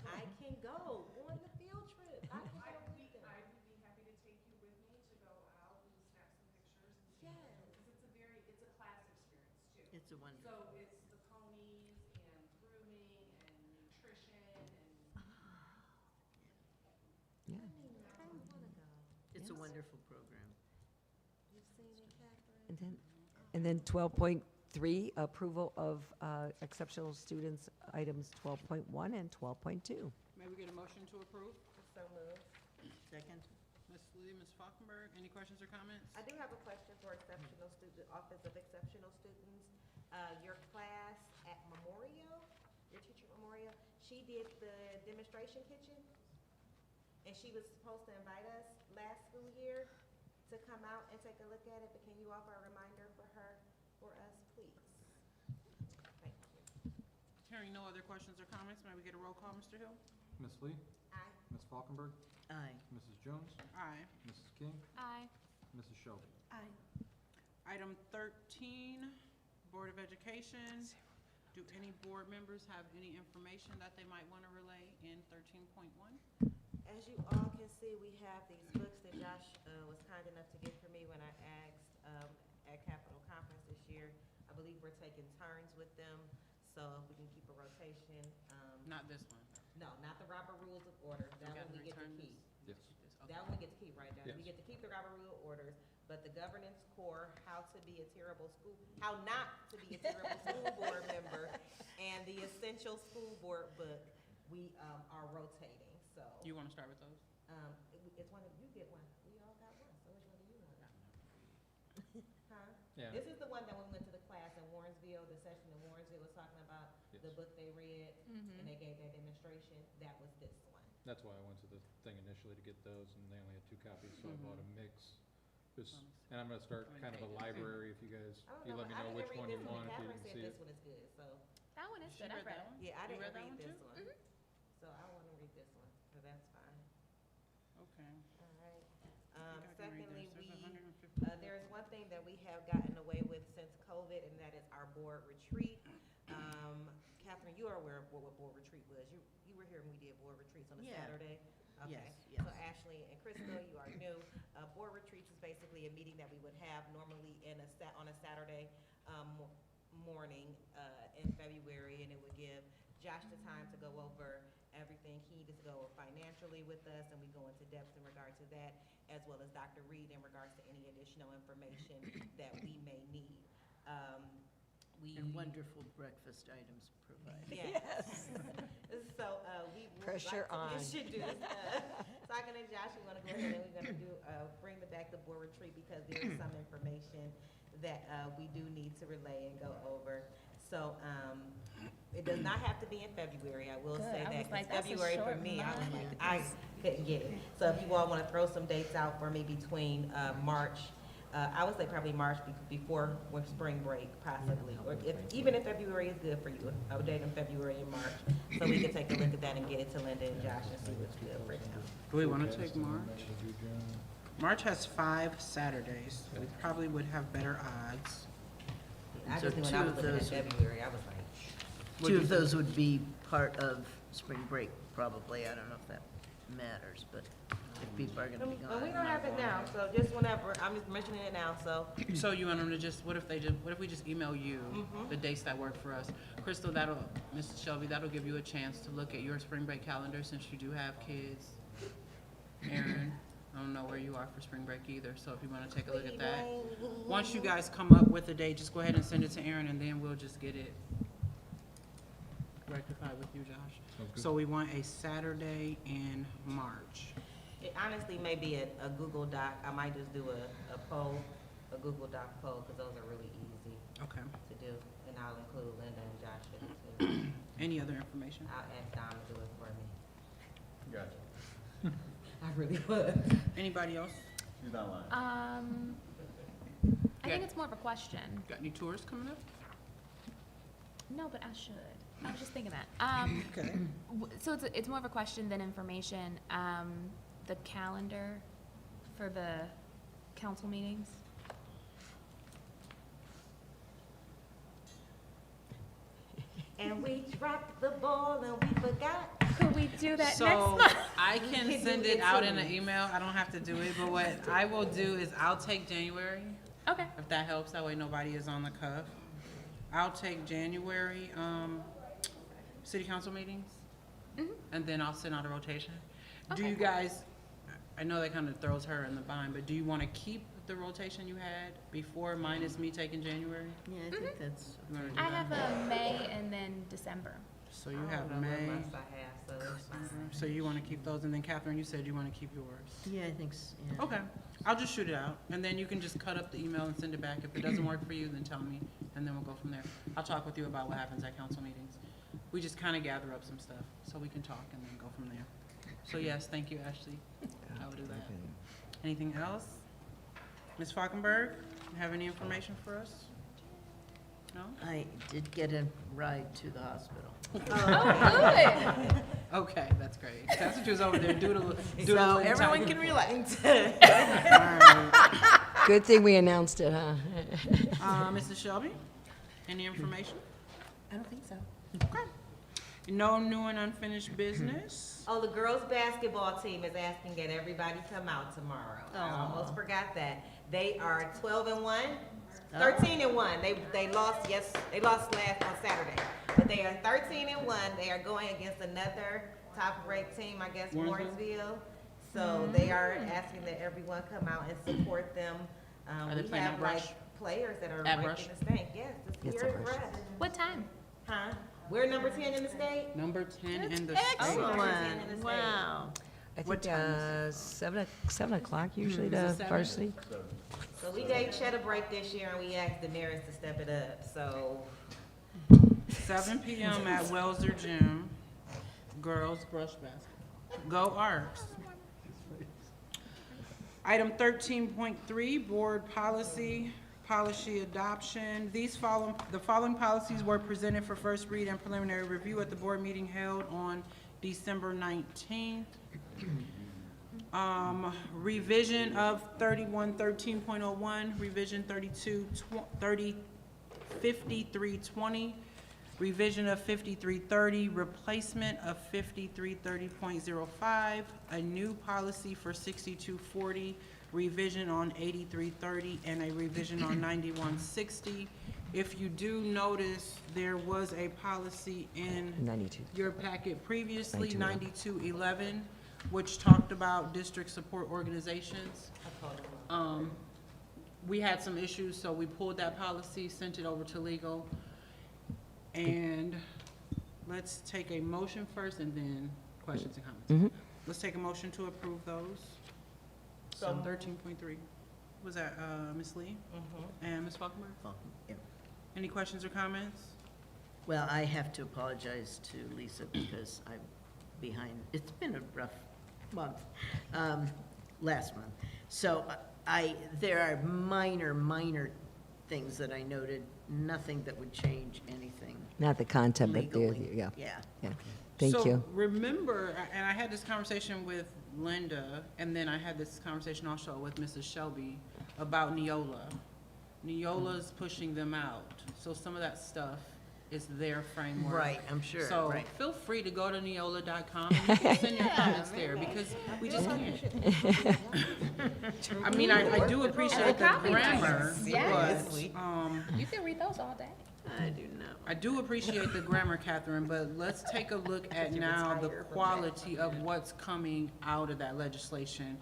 I can go on the field trip. I can go with them. I would be happy to take you with me to go out and snap some pictures. Yes. Because it's a class experience too. It's a wonder. So it's the ponies and grooming and nutrition and Yeah. I wanna go. It's a Yes. wonderful program. You've seen it, Kathryn? And then 12.3, approval of exceptional students, items 12.1 and 12.2. May we get a motion to approve? So moved. Second? Ms. Lee, Ms. Falkenberg, any questions or comments? I do have a question for exceptional student, Office of Exceptional Students. Your class at Memorial, your teacher at Memorial, she did the demonstration kitchen, and she was supposed to invite us last school year to come out and take a look at it, but can you offer a reminder for her, for us, please? Thank you. Hearing no other questions or comments, may we get a roll call, Mr. Hill? Ms. Lee? Aye. Ms. Falkenberg? Aye. Mrs. Jones? Aye. Mrs. King? Aye. Mrs. Shelby? Aye. Item 13, Board of Education. Do any board members have any information that they might want to relay in 13.1? As you all can see, we have these books that Josh was kind enough to get for me when I asked at Capitol Conference this year. I believe we're taking turns with them, so if we can keep a rotation. Not this one. No, not the Robert Rules of Order. That We got one we get to return keep. Yes. Okay. That one we get to keep, right, Josh? We Yes. get to keep the Robert Rule Orders, but the governance core, how to be a terrible school, how not to be a terrible school board member, and the essential school board book, we are rotating, so. You want to start with those? It's one of, you get one. We all got one, so which one do you want? Huh? Yeah. This is the one that when we went to the class in Warrensville, the session in Warrensville was talking about the Yes. book they read, and they gave their demonstration. That was this one. That's why I went to the thing initially to get those, and they only had 2 copies, so I bought a mix. Just, and I'm gonna start kind of a library if you guys, I don't you know, let me I know didn't which read one this you want, if you Kathryn can said see this it. one is good, so, That one is She good. I've read read that it. one? yeah, I You didn't read that read one this too? one. So I wanna read this one, so that's fine. Okay. All right. I think I can read Secondly, this. There's we, 150. there's one thing that we have gotten away with since COVID, and that is our board retreat. Kathryn, you are aware of what board retreat was. You were here when we did board retreats on a Yeah. Saturday. Okay. Yes, yes. So Ashley and Crystal, you are new. Board retreats is basically a meeting that we would have normally on a Saturday morning in February, and it would give Josh the time to go over everything. He just go financially with us, and we go into depth in regard to that, as well as Dr. Reid in regards to any additional information that we may need. And wonderful breakfast items provided. Yes. So, we would Pressure like to on. introduce, Falken and Josh, we wanna go ahead and we're gonna do, bring back the board retreat because there is some information that, we do need to relay and go over. So, it does not have to be in February, I will Good. say I that, was like, 'cause that's a February for short me, I was month. like, I couldn't get it. So if you all wanna throw some dates out for me between, March, I would say probably March before with spring break possibly, or even if February is good for you, I would date in February and March, so we can take a look at that and get it to Linda and Josh and see what's good for them. Do we want to take March? March has 5 Saturdays. We probably would have better odds. I So just knew when I two was of looking at those- February, I was like, Two of those would be part of spring break, probably. I don't know if that matters, but if people are gonna be but we gone. don't have it now, so just whenever, I'm just mentioning it now, so. So you want them to just, what if we just email you the dates that work for us? Crystal, Mrs. Shelby, that'll give you a chance to look at your spring break calendar since you do have kids. Erin, I don't know where you are for spring break either, so if you wanna take a look at that. Once you guys come up with a date, just go ahead and send it to Erin and then we'll just get it rectified with you, Josh. So we want a Saturday in March. It honestly may be a Google Doc, I might just do a poll, a Google Doc poll, because those are really easy Okay. to do, and I'll include Linda and Josh in it too. Any other information? I'll ask Dom to do it for me. Gotcha. I really would. Anybody else? She's not lying. I think it's more of a question. Got any tours coming up? No, but I should. I was just thinking that. Okay. So it's more of a question than information. The calendar for the council meetings. And we dropped the ball and we forgot. Could we do that next So month? I We can can send do it it out too. in an email. I don't have to do it, but what I will do is I'll take January, Okay. if that helps. That way nobody is on the cuff. I'll take January, city council meetings, and then I'll send out a rotation. Do Okay. you guys, I know that kind of throws her in the bind, but do you want to keep the rotation you had before minus me taking January? Yeah, I think that's, You wanna do I that? have a May and then December. So you I have don't know what May, months I have, so it's fine. so you want to keep those, and then Kathryn, you said you want to keep yours. yeah, I think, yeah. Okay, I'll just shoot it out, and then you can just cut up the email and send it back. If it doesn't work for you, then tell me, and then we'll go from there. I'll talk with you about what happens at council meetings. We just kind of gather up some stuff, so we can talk and then go from there. So yes, thank you, Ashley. I will do that. Anything else? Ms. Falkenberg, you have any information for us? No? I did get a ride to the hospital. Oh, good. Okay, that's great. That's what you was over there doodling. So everyone can relax. Good thing we announced it, huh? Mrs. Shelby, any information? I don't think so. Okay. No new and unfinished business? Oh, the girls' basketball team is asking that everybody come out tomorrow. I almost forgot that. They are 12-1, 13-1. They lost last on Saturday, but they are 13-1. They are going against another top-ranked team, I guess, Warrensville. So they are asking that everyone come out and support them. Are they We playing have at Brush? players that are At ranked Brush? in the state. Yes, It's here at is Brush. Brush. What time? Huh? We're number 10 in the state. Number 10 in the state. Excellent. Excellent, wow. I What think, time 7 o'clock usually Is to it 7? varsity. So we gave Chet a break this year and we asked the nearest to step it up, so. 7 p.m. at Welser Gym. Girls brush basketball. Go Arcs. Item 13.3, board policy adoption. The following policies were presented for first read and preliminary review at the board meeting held on December 19th. Revision of 3113.01, revision 5320, revision of 5330, replacement of 5330.05, a new policy for 6240, revision on 8330, and a revision on 9160, If you do notice, there was a policy in 92. your packet previously, 9211. 9211, which talked about district support organizations. We had some issues, so we pulled that policy, sent it over to legal. And let's take a motion first and then questions and comments. Let's take a motion to approve those. So 13.3. Was that Ms. Lee and Ms. Falkenberg? Yeah. Any questions or comments? Well, I have to apologize to Lisa because I'm behind. It's been a rough month, last month. So there are minor things that I noted, nothing that would change anything Not the content, but the, legally. yeah, Yeah. yeah. Thank So you. remember, and I had this conversation with Linda, and then I had this conversation also with Mrs. Shelby about Neola. Neola's pushing them out, so some of that stuff is their framework. Right, I'm sure, So right. feel free to go to neola.com and you can send your comments there, because we just can't. I mean, I do appreciate the Copy grammar, Yes. but, You can read those all day. I do not. I do appreciate the grammar, Kathryn, but let's take a look at now the quality of what's coming out of that legislation.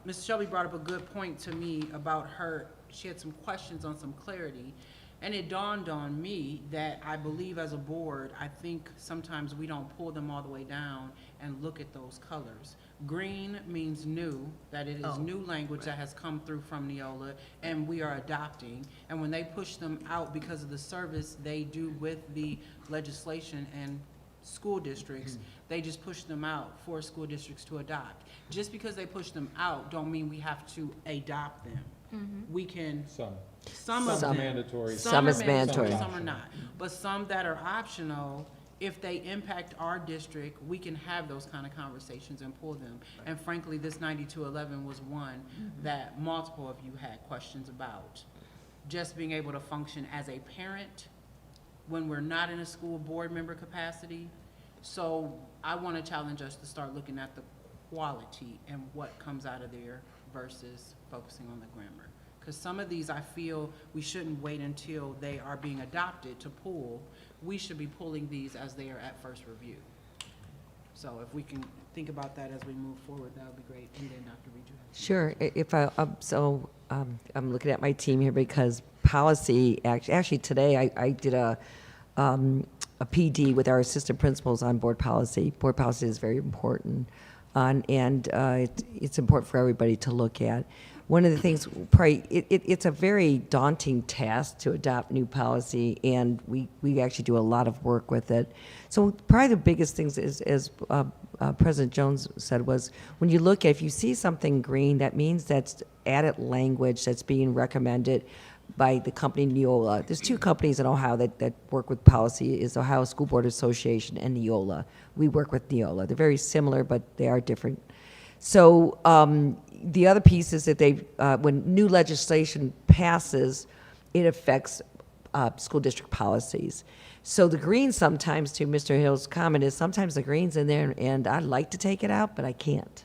Ms. Shelby brought up a good point to me about she had some questions on some clarity. And it dawned on me that I believe as a board, I think sometimes we don't pull them all the way down and look at those colors. Green means new, that it is new language that has come through from Neola, and we are adopting. And when they push them out because of the service they do with the legislation and school districts, they just push them out for school districts to adopt. Just because they push them out don't mean we have to adopt them. We can, some of them. mandatory. Some are is mandatory. Some are not. But some that are optional, if they impact our district, we can have those kind of conversations and pull them. And frankly, this 9211 was one that multiple of you had questions about. Just being able to function as a parent when we're not in a school board member capacity. So I want to challenge us to start looking at the quality and what comes out of there versus focusing on the grammar. Because some of these, I feel we shouldn't wait until they are being adopted to pull. We should be pulling these as they are at first review. So if we can think about that as we move forward, that would be great. And then Dr. Reid, you have. Sure. I'm looking at my team here because policy, actually today I did a PD with our assistant principals on board policy. Board policy is very important, it's important for everybody to look at. One of the things, it's a very daunting task to adopt new policy, and we actually do a lot of work with it. So probably the biggest things is, as President Jones said, was when you look at, if you see something green, that means that's added language that's being recommended by the company Neola. There's two companies in Ohio that work with policy, is Ohio School Board Association and Neola. We work with Neola. They're very similar, but they are different. So the other piece is that when new legislation passes, it affects school district policies. So the green sometimes, to Mr. Hill's comment, is sometimes the green's in there, and I'd like to take it out, but I can't.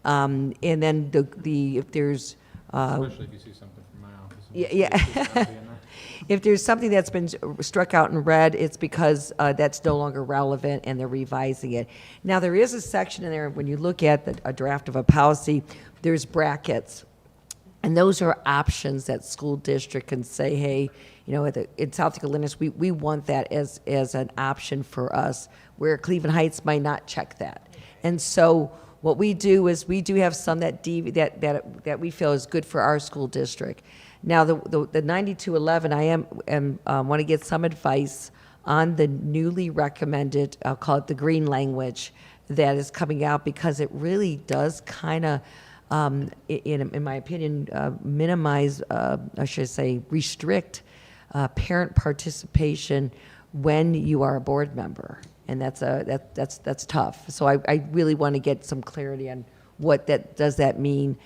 And then if there's Especially if you see something from my office. Yeah. If there's something that's been struck out in red, it's because that's no longer relevant and they're revising it. Now, there is a section in there, when you look at a draft of a policy, there's brackets. And those are options that school district can say, hey, in South Carolina, we want that as an option for us, where Cleveland Heights might not check that. And so what we do is we do have some that we feel is good for our school district. Now, the 9211, I want to get some advice on the newly recommended, I'll call it the green language, that is coming out, because it really does kind of, in my opinion, minimize, I should say, restrict parent participation when you are a board member. And that's tough. So I really want to get some clarity on what does that mean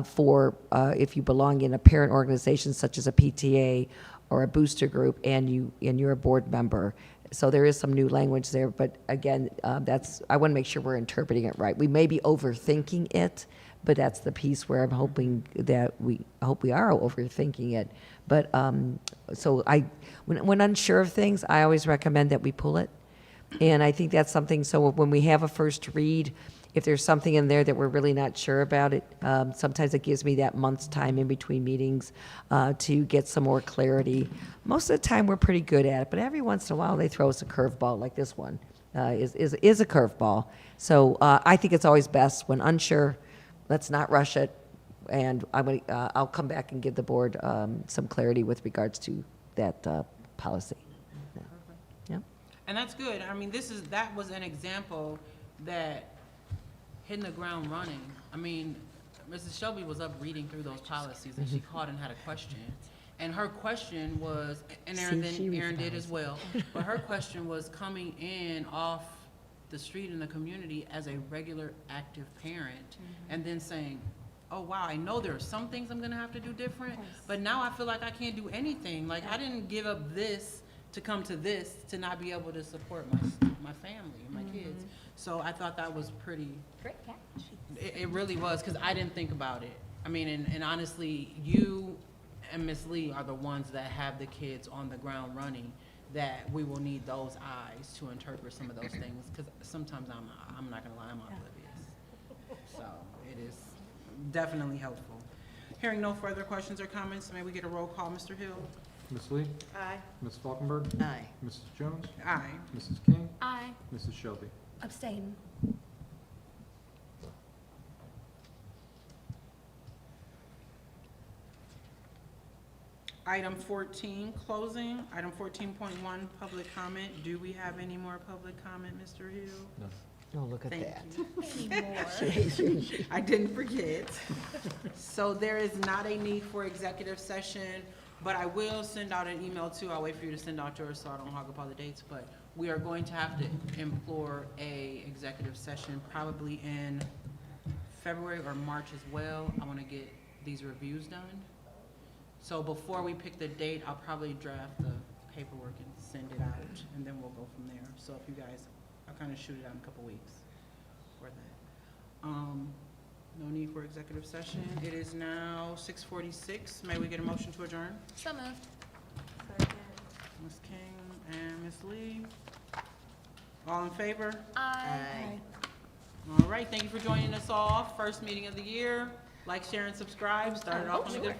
for if you belong in a parent organization such as a PTA or a booster group and you're a board member. So there is some new language there, but again, I want to make sure we're interpreting it right. We may be overthinking it, But that's the piece where I'm hoping that I hope we are overthinking it. But, so when unsure of things, I always recommend that we pull it. And I think that's something, so when we have a first read, if there's something in there that we're really not sure about it, sometimes it gives me that month's time in between meetings to get some more clarity. Most of the time, we're pretty good at it, but every once in a while, they throw us a curveball like this one is a curveball. So I think it's always best when unsure, let's not rush it. And I'll come back and give the board some clarity with regards to that policy. Yeah. And that's good. I mean, that was an example that hitting the ground running. I mean, Mrs. Shelby was up reading through those policies and she called and had a question. And her question was, and Erin did as well, but her question was coming in off the street in the community as a regular active parent and then saying, oh wow, I know there are some things I'm gonna have to do different, but now I feel like I can't do anything. Like I didn't give up this to come to this to not be able to support my family and my kids. So I thought that was pretty. Great catch. It really was, because I didn't think about it. I mean, and honestly, you and Ms. Lee are the ones that have the kids on the ground running, that we will need those eyes to interpret some of those things, because sometimes I'm not gonna lie, I'm oblivious. So it is definitely helpful. Hearing no further questions or comments, may we get a roll call, Mr. Hill? Ms. Lee? Aye. Ms. Falkenberg? Aye. Mrs. Jones? Aye. Mrs. King? Aye. Mrs. Shelby? Abstain. Item 14, closing. Item 14.1, public comment. Do we have any more public comment, Mr. Hill? Oh, look at Thank that. you. I didn't forget. So there is not a need for executive session, but I will send out an email too. I'll wait for you to send out yours so I don't hog up all the dates, but we are going to have to implore a executive session probably in February or March as well. I want to get these reviews done. So before we pick the date, I'll probably draft the paperwork and send it out, and then we'll go from there. So if you guys, I'll kind of shoot it out in a couple weeks for that. No need for executive session. It is now 6:46. May we get a motion to adjourn? So moved. Ms. King and Ms. Lee. All in favor? Aye. All right, thank you for joining us all. First meeting of the year. Like, share, and subscribe. Started off on a good foot.